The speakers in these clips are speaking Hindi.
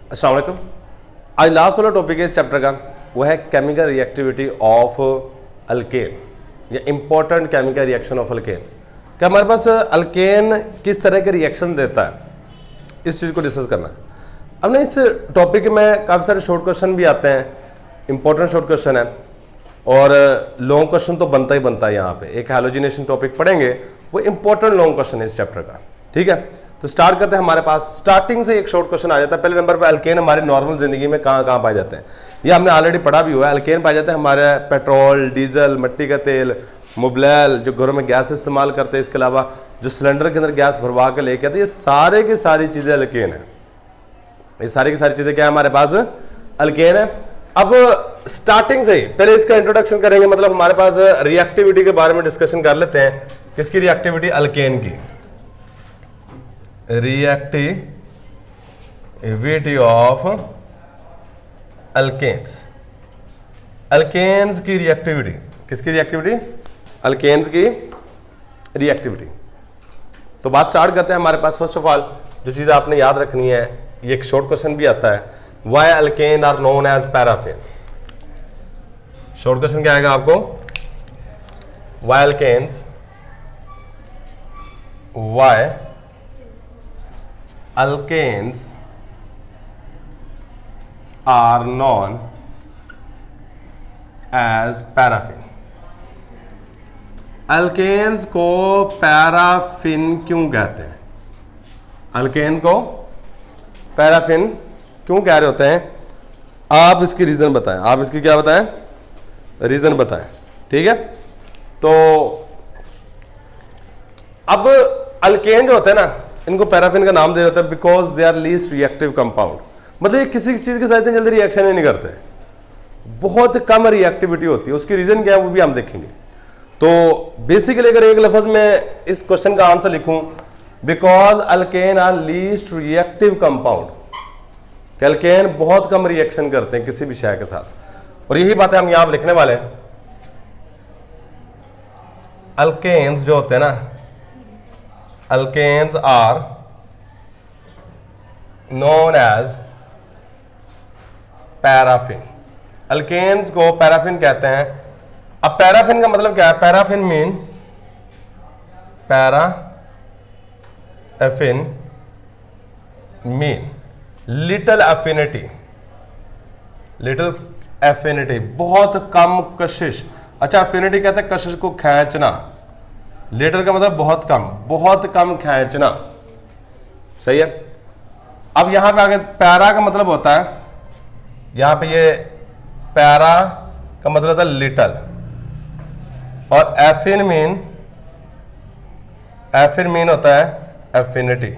अस्सलाम वालेकुम। आज लास्ट वाला टॉपिक है इस चैप्टर का, वो है केमिकल रिएक्टिविटी ऑफ अल्केन या important chemical reaction of alkane. क्या हमारे पास अल्केन किस तरह के रिएक्शन देता है, इस चीज़ को डिस्कस करना है। अब ना इस टॉपिक में काफ़ी सारे शॉर्ट क्वेश्चन भी आते हैं, इंपॉर्टेंट शॉर्ट क्वेश्चन है और लॉन्ग क्वेश्चन तो बनता ही बनता है। यहाँ पे एक हैलोजिनेशन टॉपिक पढ़ेंगे, वो इंपॉर्टेंट लॉन्ग क्वेश्चन है इस चैप्टर का। ठीक है, तो स्टार्ट करते हैं। हमारे पास स्टार्टिंग से एक शॉर्ट क्वेश्चन आ जाता है। पहले नंबर पे अल्केन हमारी नॉर्मल जिंदगी में कहाँ कहाँ पाए जाते हैं, ये हमने ऑलरेडी पढ़ा भी हुआ है। अल्केन पाए जाते हैं हमारे पेट्रोल, डीजल, मिट्टी का तेल, मोबिल, जो घरों में गैस इस्तेमाल करते हैं, इसके अलावा जो सिलेंडर के अंदर गैस भरवा के लेके आते हैं, ये सारे की सारी चीज़ें अल्केन है। ये सारी की सारी चीज़ें क्या है हमारे पास, अल्केन है। अब स्टार्टिंग से ही पहले इसका इंट्रोडक्शन करेंगे, मतलब हमारे पास रिएक्टिविटी के बारे में डिस्कशन कर लेते हैं। किसकी रिएक्टिविटी? अल्केन की। रिएक्टिविटी ऑफ अल्केन्स, अल्केन्स की रिएक्टिविटी। किसकी रिएक्टिविटी? अल्केन्स की रिएक्टिविटी। तो बात स्टार्ट करते हैं। हमारे पास फर्स्ट ऑफ ऑल जो चीज़ आपने याद रखनी है, ये एक शॉर्ट क्वेश्चन भी आता है, why alkane are known as paraffin. Short question क्या आएगा आपको? Why alkanes, why alkanes are known as paraffin. Alkanes को पैराफिन क्यों कहते हैं? अल्केन को पैराफिन क्यों कह रहे होते हैं? आप इसकी रीजन बताएं। आप इसकी क्या बताएं? रीजन बताएं। ठीक है, तो अब अल्केन जो होते हैं ना, इनको पैराफिन का नाम दे होता है because they are least reactive compound. मतलब ये किसी चीज के साथ इतनी जल्दी रिएक्शन ही नहीं करते, बहुत कम रिएक्टिविटी होती है। उसकी रीजन क्या है वो भी हम देखेंगे। तो बेसिकली अगर एक लफ्ज में इस क्वेश्चन का आंसर लिखूं, because alkane are least reactive compound, alkane बहुत कम रिएक्शन करते हैं किसी भी शय के साथ। और यही बातें हम यहां लिखने वाले हैं। अल्केन्स जो होते हैं ना, alkanes are known as paraffin. Alkanes को पैराफिन कहते हैं। अब पैराफिन का मतलब क्या है? Paraffin mean little affinity, little affinity, बहुत कम कशिश। अच्छा, एफिनिटी कहते हैं कशिश को खींचना। लिटिल का मतलब बहुत कम खींचना। सही है। अब यहां पे आगे पैरा का मतलब होता है, यहां पे ये पैरा का मतलब होता है लिटिल, और एफिन मीन होता है एफिनिटी।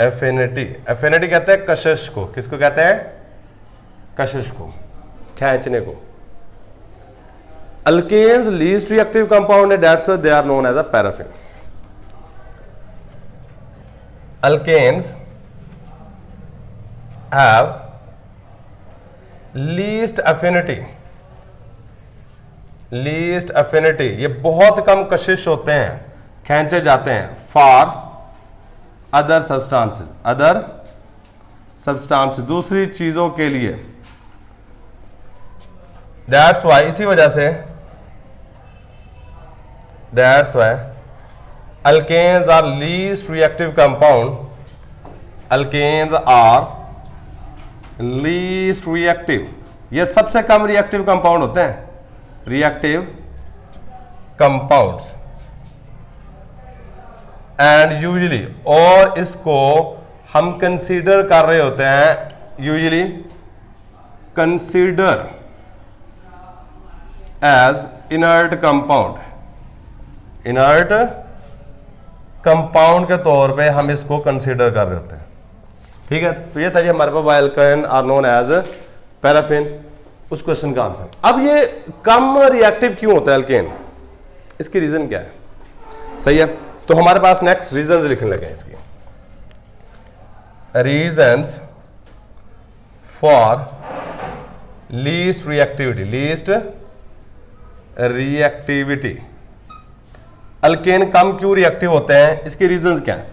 एफिनिटी कहते हैं कशिश को। किसको कहते हैं? कशिश को, खींचने को। अल्केन्स लीस्ट रिएक्टिव कंपाउंड है, that's why they are known as a paraffin. Alkanes have least affinity, ये बहुत कम कशिश होते हैं, खींचे जाते हैं फॉर अदर सब्सटेंसेस, दूसरी चीजों के लिए। दैट्स वाई, इसी वजह से that's why alkanes are least reactive compound. Alkanes are least reactive, ये सबसे कम रिएक्टिव कंपाउंड होते हैं, रिएक्टिव कंपाउंड्स। एंड यूजुअली, और इसको हम कंसीडर कर रहे होते हैं, usually consider as inert compound. Inert compound के तौर पे हम इसको कंसीडर कर रहे होते हैं। ठीक है, तो ये था जी हमारे पास why alkane are known as paraffin, उस क्वेश्चन का आंसर। अब ये कम रिएक्टिव क्यों होता है अल्केन, इसकी रीजन क्या है? सही है, तो हमारे पास नेक्स्ट रीजंस लिखने लगे इसकी। Reasons for least reactivity. Alkane कम क्यों रिएक्टिव होते हैं, इसके रीजंस क्या है?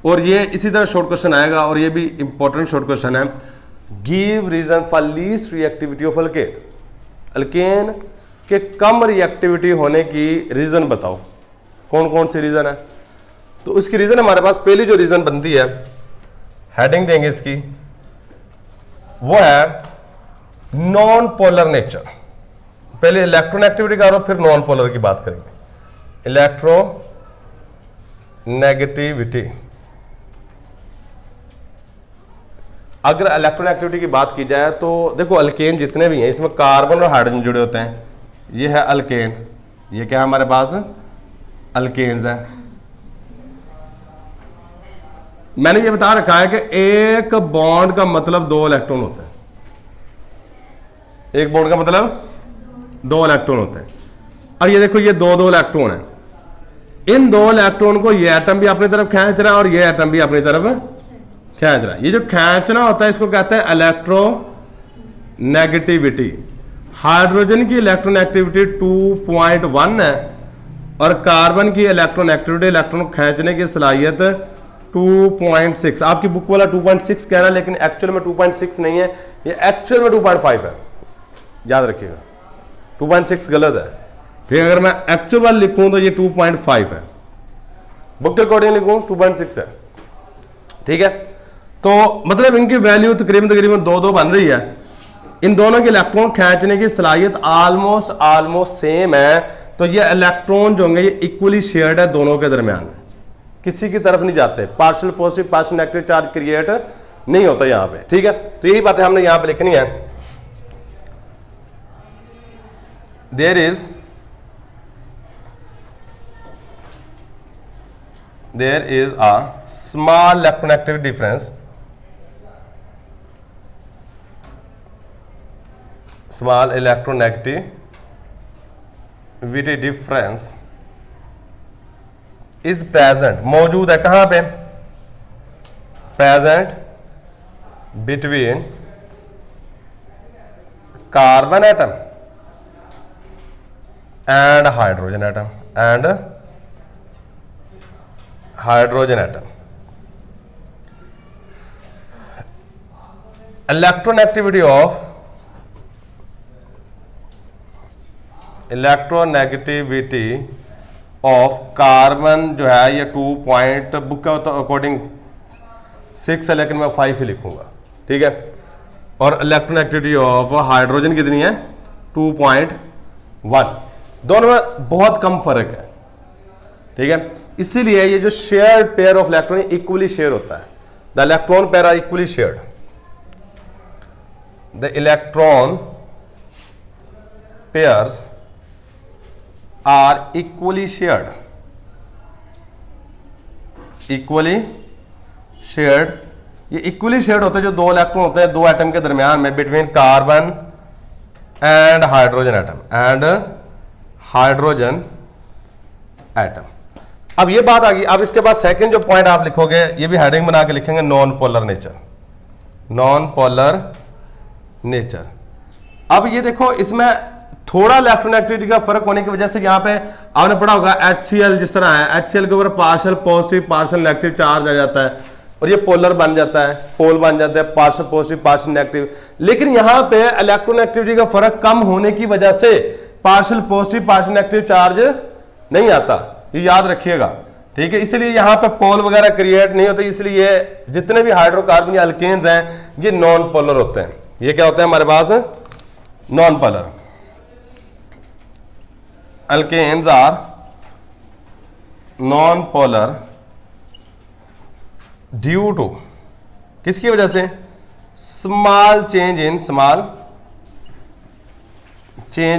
और ये इसी तरह शॉर्ट क्वेश्चन आएगा, और ये भी इंपॉर्टेंट शॉर्ट क्वेश्चन है। Give reason for least reactivity of alkane. Alkane के कम रिएक्टिविटी होने की रीजन बताओ, कौन कौन सी रीजन है। तो उसकी रीजन हमारे पास पहली जो रीजन बनती है, हेडिंग देंगे इसकी, वो है नॉन पोलर नेचर। पहले इलेक्ट्रॉन एक्टिविटी करो, फिर नॉन पोलर की बात करेंगे। Electro negativity. अगर इलेक्ट्रॉन एक्टिविटी की बात की जाए तो देखो अल्केन जितने भी हैं इसमें कार्बन और हाइड्रोजन जुड़े होते हैं। ये है अल्केन, ये क्या है हमारे पास अल्केन्स है। मैंने ये बता रखा है कि एक बॉन्ड का मतलब 2 इलेक्ट्रॉन होते हैं। एक बॉन्ड का मतलब 2 इलेक्ट्रॉन होते हैं। अब ये देखो ये 2 इलेक्ट्रॉन है। इन 2 इलेक्ट्रॉन को ये एटम भी अपनी तरफ खींच रहा है और ये एटम भी अपनी तरफ खींच रहा है। ये जो खींचना होता है इसको कहते हैं इलेक्ट्रो नेगेटिविटी। हाइड्रोजन की इलेक्ट्रॉन एक्टिविटी 2.1 है और कार्बन की इलेक्ट्रॉन एक्टिविटी, इलेक्ट्रॉन खींचने की सलाहियत 2.6। आपकी बुक वाला 2.6 कह रहा है, लेकिन एक्चुअल में 2.6 नहीं है, ये एक्चुअल में 2.5 है, याद रखिएगा। 2.6 गलत है, ठीक है। अगर मैं एक्चुअल वाला लिखूं तो ये 2.5 है, बुक के अकॉर्डिंग लिखूं 2.6 है, ठीक है। तो मतलब इनकी वैल्यू तकरीबन 2 बन रही है। इन दोनों के इलेक्ट्रॉन खींचने की सलाहियत ऑलमोस्ट सेम है। तो ये इलेक्ट्रॉन जो होंगे ये इक्वली शेयर्ड है दोनों के दरमियान में, किसी की तरफ नहीं जाते। Partial positive partial negative charge create नहीं होता यहां पे, ठीक है। तो यही बातें हमने यहां पे लिखनी है। there is a small electronegativity difference, small electronegativity difference is present, मौजूद है कहां पे, present between carbon atom and hydrogen atom and hydrogen atom. Electronegativity of carbon जो है ये 2 पॉइंट बुक के अकॉर्डिंग 6 है, लेकिन मैं 5 ही लिखूंगा, ठीक है। और इलेक्ट्रोनेगेटिविटी ऑफ हाइड्रोजन कितनी है 2.1। दोनों में बहुत कम फर्क है, ठीक है। इसीलिए ये जो shared pair of electron equally share होता है। The electron pair are equally shared, the electron pairs are equally shared, equally shared. ये इक्वली शेयर्ड होते हैं जो 2 इलेक्ट्रॉन होते हैं 2 एटम के दरमियान में, between carbon and hydrogen atom and hydrogen atom. अब ये बात आ गई। अब इसके बाद सेकंड जो पॉइंट आप लिखोगे, ये भी हेडिंग बना के लिखेंगे, non polar nature, non polar nature. अब ये देखो इसमें थोड़ा इलेक्ट्रोनेगेटिविटी का फर्क होने की वजह से यहाँ पे आपने पढ़ा होगा HCl जिस तरह है, HCl के ऊपर partial positive partial negative charge आ जाता है और ये पोलर बन जाता है, पोल बन जाता है, पार्शियल पॉजिटिव पार्शियल नेगेटिव। लेकिन यहाँ पे इलेक्ट्रोनेगेटिविटी का फर्क कम होने की वजह से partial positive partial negative charge नहीं आता, ये याद रखिएगा, ठीक है। इसलिए यहां पे पोल वगैरह क्रिएट नहीं होते, इसलिए जितने भी हाइड्रोकार्बन या अल्केन्स हैं ये नॉन पोलर होते हैं। ये क्या होते हैं हमारे पास non polar. Alkanes are non polar due to, किसकी वजह से, small change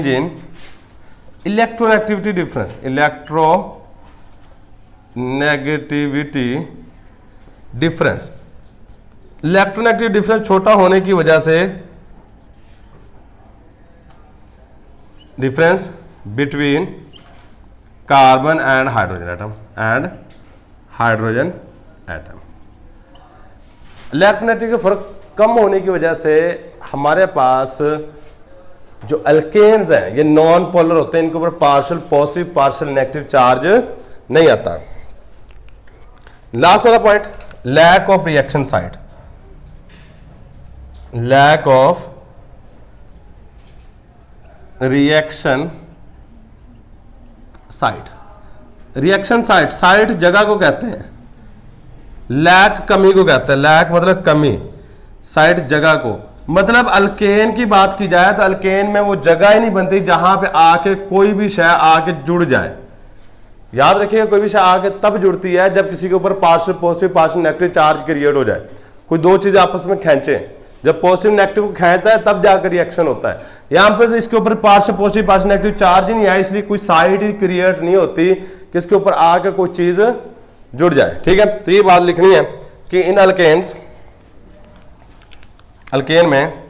in electronegativity difference, electronegativity difference. Electronegative difference छोटा होने की वजह से difference between carbon and hydrogen atom electronegative का फर्क कम होने की वजह से हमारे पास जो अल्केन्स हैं ये नॉन पोलर होते हैं, इनके ऊपर partial positive partial negative charge नहीं आता। लास्ट वाला point, lack of reaction site, lack of reaction site, reaction site, site जगह को कहते हैं, लैक कमी को कहते हैं, लैक मतलब कमी, साइट जगह को, मतलब अल्केन की बात की जाए तो अल्केन में वो जगह ही नहीं बनती जहां पे आके कोई भी शय आके जुड़ जाए। याद रखिएगा, कोई भी शय आके तब जुड़ती है जब किसी के ऊपर partial positive partial negative charge create हो जाए, कोई दो चीजें आपस में खींचे, जब पॉजिटिव नेगेटिव को खींचता है तब जाकर रिएक्शन होता है। यहां पर तो इसके ऊपर partial positive partial negative charge ही नहीं है, इसलिए कोई साइट ही क्रिएट नहीं होती कि इसके ऊपर आके कोई चीज जुड़ जाए। ठीक है, तो ये बात लिखनी है कि इन अल्केन्स, अल्केन में,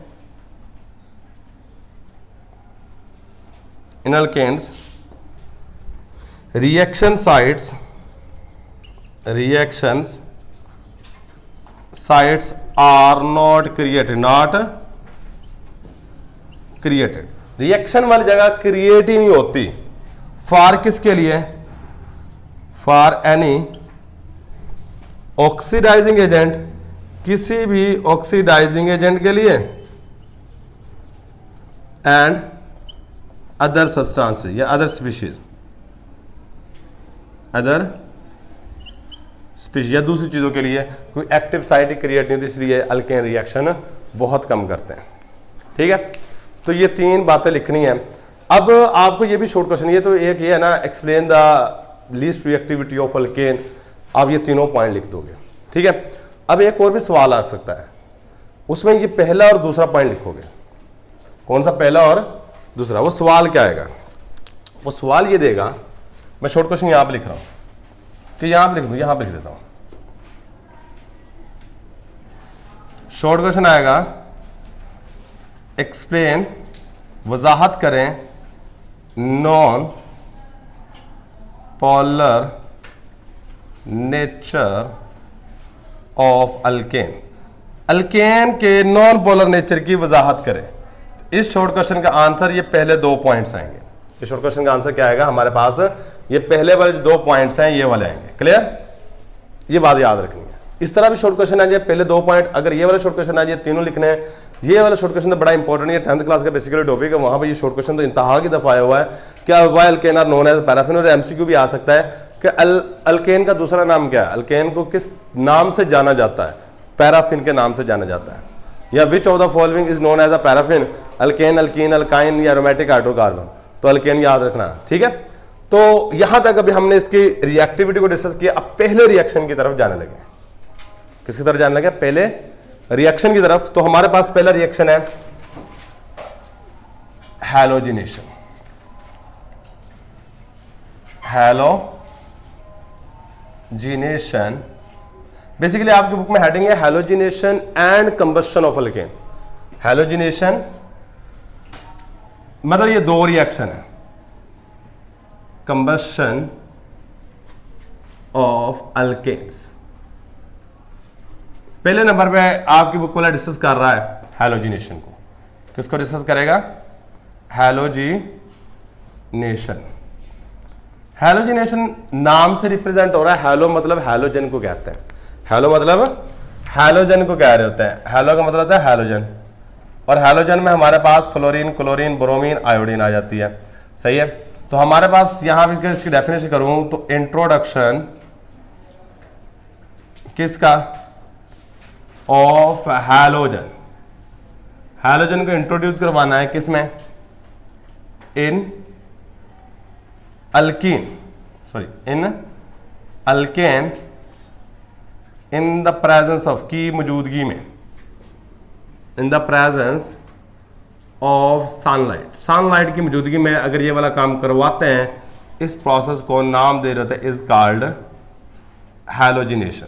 in alkanes reaction sites, reactions sites are not created, not created, reaction वाली जगह क्रिएट ही नहीं होती। फॉर किसके लिए? फॉर एनी ऑक्सीडाइजिंग एजेंट, किसी भी ऑक्सीडाइजिंग एजेंट के लिए, एंड अदर सब्सटेंसेस या अदर स्पीशीज, अदर स्पीशीज या दूसरी चीजों के लिए कोई एक्टिव साइट ही क्रिएट नहीं होती, इसलिए अल्केन रिएक्शन बहुत कम करते हैं। ठीक है, तो ये तीन बातें लिखनी है। अब आपको ये भी शॉर्ट क्वेश्चन, ये तो एक ये है ना, explain the least reactivity of alkane, आप ये तीनों पॉइंट लिख दोगे। ठीक है, अब एक और भी सवाल आ सकता है, उसमें ये पहला और दूसरा पॉइंट लिखोगे। कौन सा पहला और दूसरा? वो सवाल क्या आएगा? वो सवाल ये देगा, मैं शॉर्ट क्वेश्चन यहां पे लिख रहा हूं कि यहां पे लिख दूं, यहां पे लिख देता हूं। शॉर्ट क्वेश्चन आएगा, एक्सप्लेन, वजाहत करें, non polar nature of alkane, alkane के नॉन पोलर नेचर की वजाहत करें। इस शॉर्ट क्वेश्चन का आंसर ये पहले दो पॉइंट्स आएंगे। इस शॉर्ट क्वेश्चन का आंसर क्या आएगा हमारे पास? ये पहले वाले जो दो पॉइंट्स हैं ये वाले आएंगे। क्लियर? ये बात याद रखनी है। इस तरह भी शॉर्ट क्वेश्चन आ जाए, पहले दो पॉइंट, अगर ये वाला शॉर्ट क्वेश्चन आ जाए तीनों लिखने हैं। ये वाला शॉर्ट क्वेश्चन तो बड़ा इंपॉर्टेंट है, 10th क्लास का बेसिकली टॉपिक है, वहां पर ये शॉर्ट क्वेश्चन तो इंतहा की दफा आया हुआ है। क्या why alkane are known as paraffin, और एमसीक्यू भी आ सकता है कि अल्केन का दूसरा नाम क्या है, अल्केन को किस नाम से जाना जाता है? पैराफिन के नाम से जाना जाता है। या which of the following is known as a paraffin, alkane, alkene, alkyne या एरोमेटिक हाइड्रोकार्बन। तो अल्केन याद रखना। ठीक है, तो यहां तक अभी हमने इसकी रिएक्टिविटी को डिस्कस किया। अब पहले रिएक्शन की तरफ जाने लगे। किसकी तरफ जाने लगे? पहले रिएक्शन की तरफ। तो हमारे पास पहला रिएक्शन है हैलोजिनेशन। हैलोजिनेशन बेसिकली आपकी बुक में हेडिंग है halogenation and combustion of alkane. Halogenation मतलब ये दो रिएक्शन है, कंबस्शन ऑफ अल्केन्स। पहले नंबर पे आपकी बुक वाला डिस्कस कर रहा है हैलोजिनेशन को। किसको डिस्कस करेगा? हैलोजिनेशन। हैलोजिनेशन नाम से रिप्रेजेंट हो रहा है। हैलो मतलब हैलोजन को कहते हैं। हैलो मतलब हैलोजन को कह रहे होते हैं। हैलो का मतलब होता है हैलोजन, और हैलोजन में हमारे पास फ्लोरीन, क्लोरीन, ब्रोमीन, आयोडीन आ जाती है। सही है, तो हमारे पास यहां भी इसकी डेफिनेशन करूं तो इंट्रोडक्शन किसका? Of halogen. हैलोजन को इंट्रोड्यूस करवाना है किसमें? In alkene, sorry in alkane, in the presence of, की मौजूदगी में, in the presence of sunlight. Sunlight की मौजूदगी में अगर ये वाला काम करवाते हैं, इस प्रोसेस को नाम दे रहे थे इज कॉल्ड हैलोजिनेशन।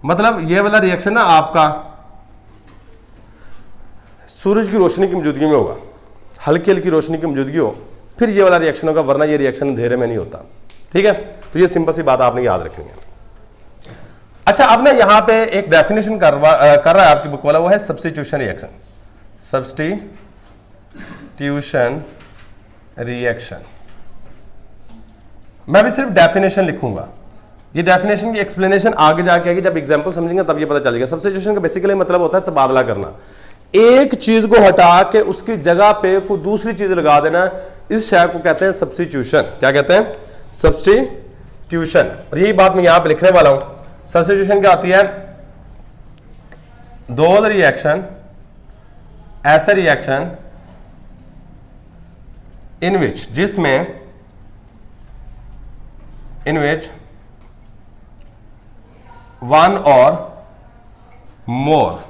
मतलब ये वाला रिएक्शन ना आपका सूरज की रोशनी की मौजूदगी में होगा, हल्की हल्की रोशनी की मौजूदगी हो, फिर ये वाला रिएक्शन होगा, वरना ये रिएक्शन अंधेरे में नहीं होता। ठीक है, तो ये सिंपल सी बात आपने याद रखनी है। अच्छा, अब ना यहां पे एक डेफिनेशन कर रहा है आपकी बुक वाला, वो है सब्स्टिट्यूशन रिएक्शन। सब्स्टिट्यूशन रिएक्शन, मैं भी सिर्फ डेफिनेशन लिखूंगा, ये डेफिनेशन की एक्सप्लेनेशन आगे जाके आएगी, जब एग्जांपल समझेंगे तब ये पता चलेगा। सब्स्टिट्यूशन का बेसिकली मतलब होता है तबादला करना, एक चीज को हटा के उसकी जगह पे कोई दूसरी चीज लगा देना, इस शय को कहते हैं सब्स्टिट्यूशन। क्या कहते हैं? सब्स्टिट्यूशन। और यही बात मैं यहां पे लिखने वाला हूं। सब्स्टिट्यूशन क्या आती है? दो रिएक्शन, ऐसा रिएक्शन इन विच, जिसमें इन which one or more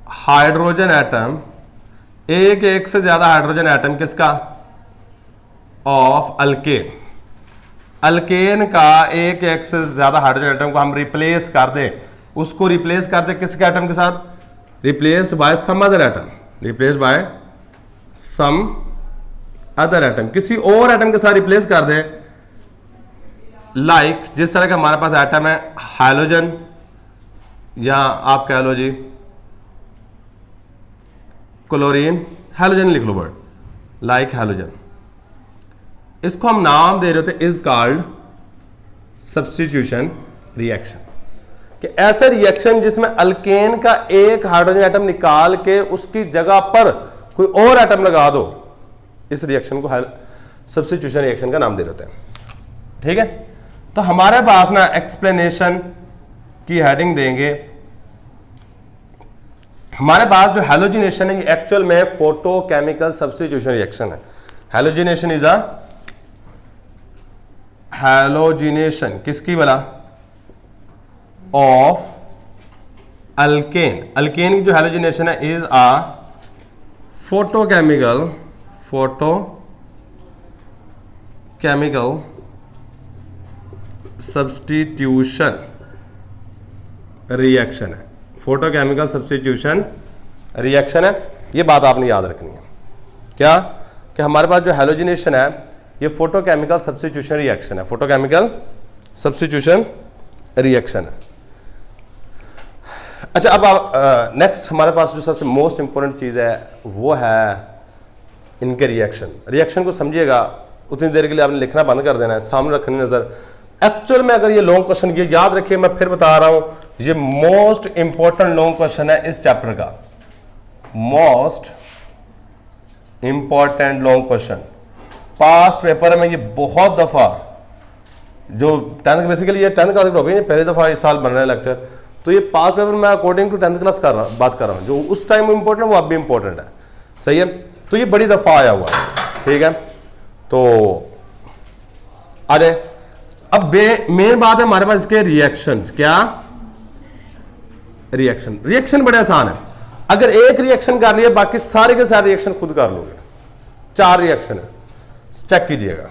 hydrogen atom, एक से ज्यादा हाइड्रोजन एटम किसका? Of alkane. अल्केन का एक से ज्यादा हाइड्रोजन एटम को हम रिप्लेस कर दे, उसको रिप्लेस कर दे किसके एटम के साथ? Replaced by some other atom, replaced by some other atom, किसी और एटम के साथ रिप्लेस कर दे। लाइक जिस तरह का हमारे पास एटम है हाइड्रोजन, या आप कह लो जी क्लोरीन, हाइड्रोजन लिख लो वर्ड, लाइक हाइड्रोजन, इसको हम नाम दे रहे होते इज कॉल्ड सब्स्टिट्यूशन रिएक्शन। कि ऐसा रिएक्शन जिसमें अल्केन का एक हाइड्रोजन एटम निकाल के उसकी जगह पर कोई और एटम लगा दो, इस रिएक्शन को सब्स्टिट्यूशन रिएक्शन का नाम दे देते हैं। ठीक है, तो हमारे पास ना एक्सप्लेनेशन की हेडिंग देंगे। हमारे पास जो हैलोजिनेशन है ये एक्चुअल में फोटोकेमिकल सब्स्टिट्यूशन रिएक्शन है। हैलोजिनेशन इज अ हैलोजिनेशन किसकी वाला? Of alkane. अल्केन की जो हैलोजिनेशन है is a photochemical substitution reaction है। फोटोकेमिकल सब्स्टिट्यूशन रिएक्शन है, ये बात आपने याद रखनी है। क्या? कि हमारे पास जो हैलोजिनेशन है ये फोटोकेमिकल सब्स्टिट्यूशन रिएक्शन है, फोटोकेमिकल सब्स्टिट्यूशन रिएक्शन है। अच्छा, अब नेक्स्ट हमारे पास जो सबसे मोस्ट इंपॉर्टेंट चीज़ है वो है इनके रिएक्शन। रिएक्शन को समझिएगा, उतनी देर के लिए आपने लिखना बंद कर देना है, सामने रखनी नजर। एक्चुअल में अगर ये लॉन्ग क्वेश्चन, ये याद रखिए, मैं फिर बता रहा हूं, ये मोस्ट इंपॉर्टेंट लॉन्ग क्वेश्चन है इस चैप्टर का, most important long question. Past paper में ये बहुत दफा, जो 10th बेसिकली ये 10th क्लास टॉपिक है, पहली दफा इस साल बन रहा है लेक्चर, तो ये पास्ट पेपर में अकॉर्डिंग टू 10th क्लास बात कर रहा हूं। जो उस टाइम इंपॉर्टेंट है वो अब भी इंपॉर्टेंट है, सही है। तो ये बड़ी दफा आया हुआ है, ठीक है। तो आ जाए, अब मेन बात है हमारे पास इसके रिएक्शंस। क्या रिएक्शन? रिएक्शन बड़े आसान है, अगर एक रिएक्शन कर लिया बाकी सारे के सारे रिएक्शन खुद कर लोगे। 4 रिएक्शन है, चेक कीजिएगा।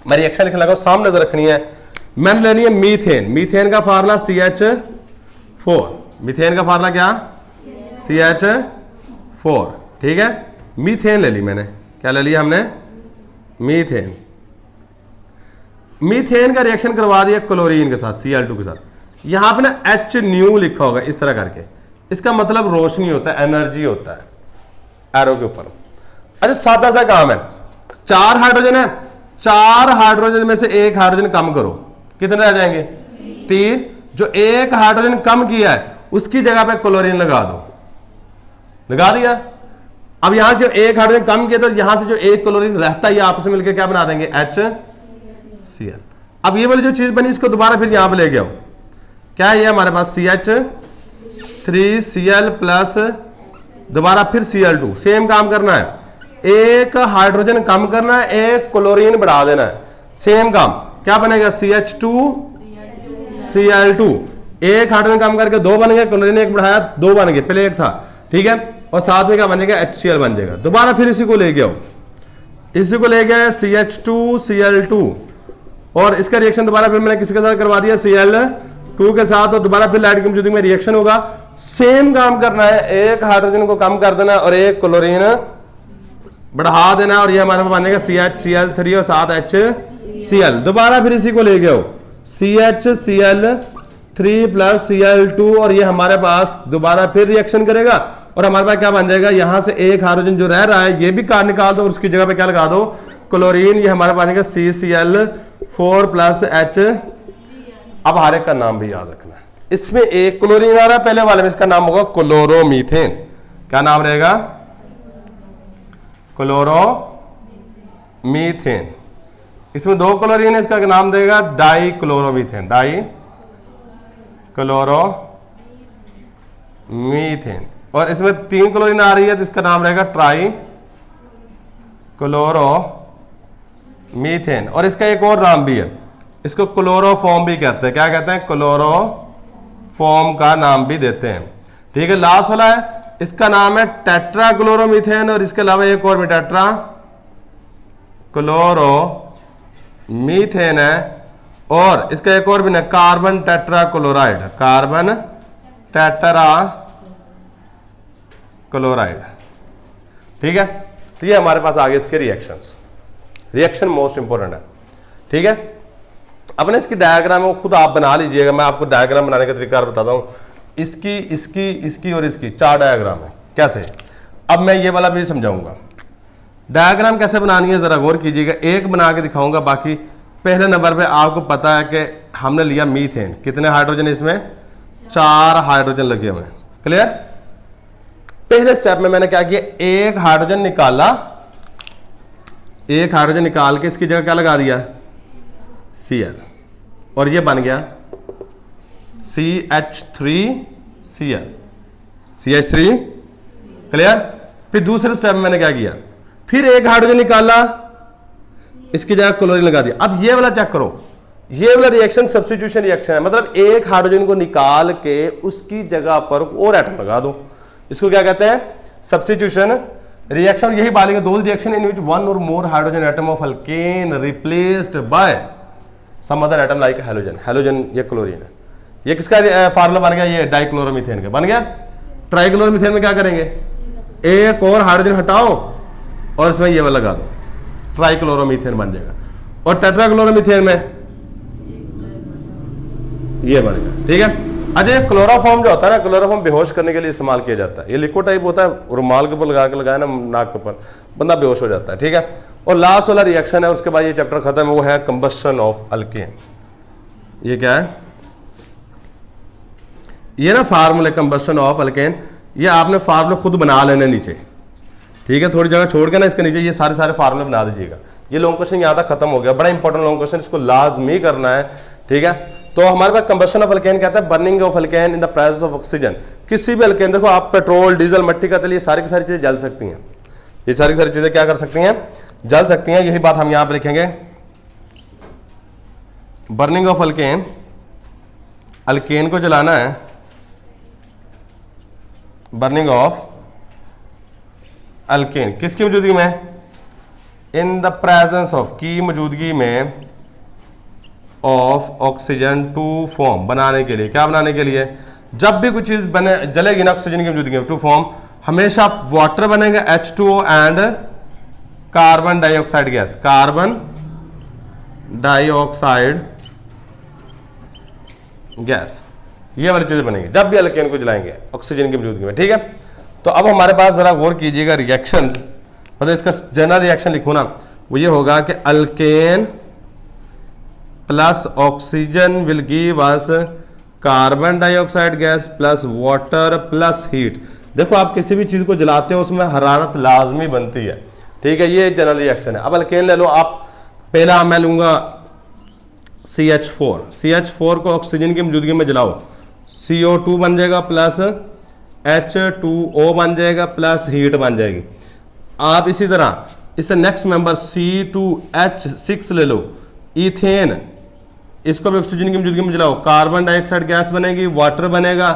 मैं रिएक्शन लिखने लगा, सामने नजर रखनी है। मैंने लेनी है मीथेन। मीथेन का फार्मूला CH4। मीथेन का फार्मूला क्या? CH4, ठीक है। मीथेन ले ली मैंने, क्या ले लिया हमने? मीथेन। मीथेन का रिएक्शन करवा दिया क्लोरीन के साथ, Cl2 के साथ। यहां पे ना H न्यू लिखा होगा इस तरह करके, इसका मतलब रोशनी होता है, एनर्जी होता है एरो के ऊपर। अच्छा, सादा सा काम है, 4 हाइड्रोजन है, 4 हाइड्रोजन में से 1 हाइड्रोजन कम करो, कितने रह जाएंगे? 3। जो 1 हाइड्रोजन कम किया है उसकी जगह पे क्लोरीन लगा दो, लगा दिया। अब यहां जो 1 हाइड्रोजन कम किया तो यहां से जो 1 क्लोरीन रहता है ये आपस में मिलकर क्या बना देंगे? HCl। अब ये वाली जो चीज बनी इसको दोबारा फिर यहां पे ले गया, क्या है ये हमारे पास? CH3Cl प्लस दोबारा फिर Cl2। सेम काम करना है, 1 हाइड्रोजन कम करना है, 1 क्लोरीन बढ़ा देना है, सेम काम। क्या बनेगा? CH2Cl2। 1 हाइड्रोजन कम करके 2 बन गए, क्लोरीन 1 बढ़ाया 2 बन गए, पहले 1 था, ठीक है। और साथ में क्या बनेगा? HCl बन जाएगा। दोबारा फिर इसी को ले गया, इसी को ले गया CH2Cl2, और इसका रिएक्शन दोबारा फिर मैंने किसके साथ करवा दिया? Cl2 के साथ, और दोबारा फिर लाइट की मौजूदगी में रिएक्शन होगा। सेम काम करना है, 1 हाइड्रोजन को कम कर देना और 1 क्लोरीन बढ़ा देना, और ये हमारे पास बनेगा CHCl3 और साथ HCl। दोबारा फिर इसी को ले गए, CHCl3 प्लस Cl2, और ये हमारे पास दोबारा फिर रिएक्शन करेगा, और हमारे पास क्या बन जाएगा? यहां से 1 हाइड्रोजन जो रह रहा है ये भी काट निकाल दो, और उसकी जगह पे क्या लगा दो? क्लोरीन। ये हमारे पास CCl4 प्लस अब हर एक का नाम भी याद रखना है। इसमें एक क्लोरीन आ रहा है, पहले वाले में इसका नाम होगा क्लोरोमीथेन। क्या नाम रहेगा? क्लोरोमीथेन। इसमें दो क्लोरीन है, इसका नाम देगा डाई क्लोरोमीथेन, डाई क्लोरोमीथेन। और इसमें तीन क्लोरीन आ रही है तो इसका नाम रहेगा ट्राई क्लोरोमीथेन। और इसका एक और नाम भी है, इसको क्लोरोफॉर्म भी कहते हैं। क्या कहते हैं? क्लोरोफॉर्म का नाम भी देते हैं। ठीक है, लास्ट वाला है, इसका नाम है टेट्रा क्लोरोमीथेन। और इसके अलावा एक और भी टेट्रा क्लोरोमीथेन है। और इसका एक और भी ना, carbon tetra chloride, carbon tetra chloride. ठीक है, तो ये हमारे पास आगे इसके रिएक्शंस, रिएक्शन मोस्ट इंपोर्टेंट है। ठीक है, अब ना इसकी डायग्राम है वो खुद आप बना लीजिएगा, मैं आपको डायग्राम बनाने का तरीका बताता हूँ। इसकी इसकी इसकी और इसकी चार डायग्राम है। कैसे? अब मैं ये वाला भी समझाऊंगा डायग्राम कैसे बनानी है, जरा गौर कीजिएगा। एक बना के दिखाऊंगा, बाकी पहले नंबर पे आपको पता है कि हमने लिया मीथेन, कितने हाइड्रोजन इसमें? 4 हाइड्रोजन लगे हुए हैं। क्लियर? पहले स्टेप में मैंने क्या किया, एक हाइड्रोजन निकाला, एक हाइड्रोजन निकाल के इसकी जगह क्या लगा दिया? Cl, और ये बन गया CH3Cl, CH3। क्लियर? फिर दूसरे स्टेप में मैंने क्या किया, फिर एक हाइड्रोजन निकाला, इसकी जगह क्लोरीन लगा दिया। अब ये वाला चेक करो, ये वाला रिएक्शन सब्स्टिट्यूशन रिएक्शन है, मतलब एक हाइड्रोजन को निकाल के उसकी जगह पर और एटम लगा दो। इसको क्या कहते हैं? Substitution reaction. यही बात दो reaction in which one or more hydrogen atom of alkane replaced by some other atom like halogen. Halogen ये क्लोरीन है। ये किसका फार्मूला बन गया? ये डाइक्लोरोमीथेन का बन गया। ट्राइक्लोरोमीथेन में क्या करेंगे, एक और हाइड्रोजन हटाओ और इसमें ये वाला लगा दो, ट्राइक्लोरोमीथेन बन जाएगा। और टेट्राक्लोरोमीथेन में ये बनेगा। ठीक है। अच्छा, क्लोरोफॉर्म जो होता है ना, क्लोरोफॉर्म बेहोश करने के लिए इस्तेमाल किया जाता है। ये लिक्विड टाइप होता है, रुमाल के ऊपर लगा के लगाया ना नाक के ऊपर, बंदा बेहोश हो जाता है। ठीक है। और लास्ट वाला रिएक्शन है, उसके बाद ये चैप्टर खत्म है, वो है कंबस्शन ऑफ अल्केन। ये क्या है? ये ना फार्मूला कंबस्शन ऑफ अल्केन, ये आपने फार्मूला खुद बना लेने नीचे। ठीक है, थोड़ी जगह छोड़ के ना इसके नीचे ये सारे फार्मूले बना दीजिएगा। ये लॉन्ग क्वेश्चन यहाँ तक खत्म हो गया, बड़ा इंपॉर्टेंट लॉन्ग क्वेश्चन, इसको लाजमी करना है। ठीक है, तो हमारे पास कंबस्शन ऑफ अल्केन कहता है burning of alkane in the presence of oxygen. किसी भी अल्केन, देखो आप पेट्रोल, डीजल, मिट्टी का तेल, ये सारी की सारी चीजें जल सकती हैं। ये सारी की सारी चीजें क्या कर सकती हैं? जल सकती हैं। यही बात हम यहां पे लिखेंगे, बर्निंग ऑफ अल्केन, अल्केन को जलाना है, बर्निंग ऑफ अल्केन किसकी मौजूदगी में? इन द प्रेजेंस ऑफ, की मौजूदगी में, ऑफ ऑक्सीजन टू फॉर्म, बनाने के लिए। क्या बनाने के लिए? जब भी कुछ चीज बने जलेगी ना ऑक्सीजन की मौजूदगी में, टू फॉर्म, हमेशा वाटर बनेगा H2O and carbon dioxide gas, carbon dioxide gas, ये वाली चीजें बनेंगी जब भी अल्केन को जलाएंगे ऑक्सीजन की मौजूदगी में। ठीक है, तो अब हमारे पास जरा गौर कीजिएगा रिएक्शंस, मतलब इसका जनरल रिएक्शन लिखो ना, वो ये होगा कि alkane plus oxygen will give us carbon dioxide gas plus water plus heat. देखो आप किसी भी चीज को जलाते हो उसमें हरारत लाजमी बनती है। ठीक है, ये जनरल रिएक्शन है। अब अल्केन ले लो आप, पहला मैं लूंगा CH4, CH4 को ऑक्सीजन की मौजूदगी में जलाओ, CO2 बन जाएगा प्लस H2O बन जाएगा प्लस हीट बन जाएगी। आप इसी तरह इससे नेक्स्ट मेंबर C2H6 ले लो, इथेन, इसको भी ऑक्सीजन की मौजूदगी में जलाओ, कार्बन डाइऑक्साइड गैस बनेगी, वाटर बनेगा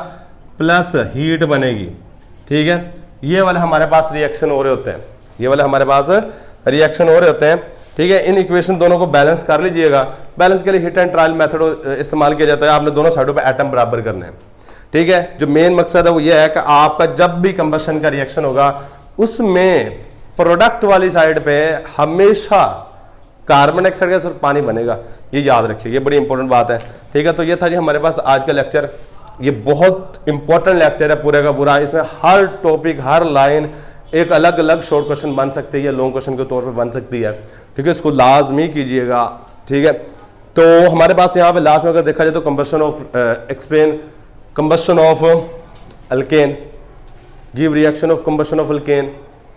प्लस हीट बनेगी। ठीक है, ये वाले हमारे पास रिएक्शन हो रहे होते हैं, ये वाले हमारे पास रिएक्शन हो रहे होते हैं। ठीक है, इन इक्वेशन दोनों को बैलेंस कर लीजिएगा। बैलेंस के लिए हिट एंड ट्रायल मेथड इस्तेमाल किया जाता है। आपने दोनों साइडों पे एटम बराबर करने हैं। ठीक है, जो मेन मकसद है वो ये है कि आपका जब भी कंबशन का रिएक्शन होगा उसमें प्रोडक्ट वाली साइड पे हमेशा कार्बन डाइऑक्साइड गैस और पानी बनेगा। ये याद रखिए, ये बड़ी इंपॉर्टेंट बात है। ठीक है, तो ये था जी हमारे पास आज का लेक्चर। ये बहुत इंपॉर्टेंट लेक्चर है पूरे का पूरा। इसमें हर टॉपिक, हर लाइन एक अलग अलग शॉर्ट क्वेश्चन बन सकती है, लॉन्ग क्वेश्चन के तौर पे बन सकती है। ठीक है, इसको लाजमी कीजिएगा। ठीक है, तो हमारे पास यहाँ पे लास्ट में अगर देखा जाए तो combustion of explain combustion of alkane, give reaction of combustion of alkane,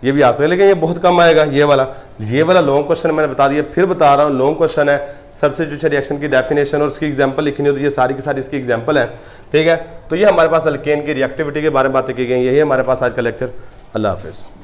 ये भी आ सकता है, लेकिन ये बहुत कम आएगा। ये वाला लॉन्ग क्वेश्चन मैंने बता दिया, फिर बता रहा हूँ लॉन्ग क्वेश्चन है, सब्स्टिट्यूशन रिएक्शन की डेफिनेशन और उसकी एग्जांपल लिखनी होती है, ये सारी की सारी इसकी एग्जांपल है, ठीक है। तो ये हमारे पास अल्केन की रिएक्टिविटी के बारे में बातें की गई, यही हमारे पास आज का लेक्चर। अल्लाह हाफिज़।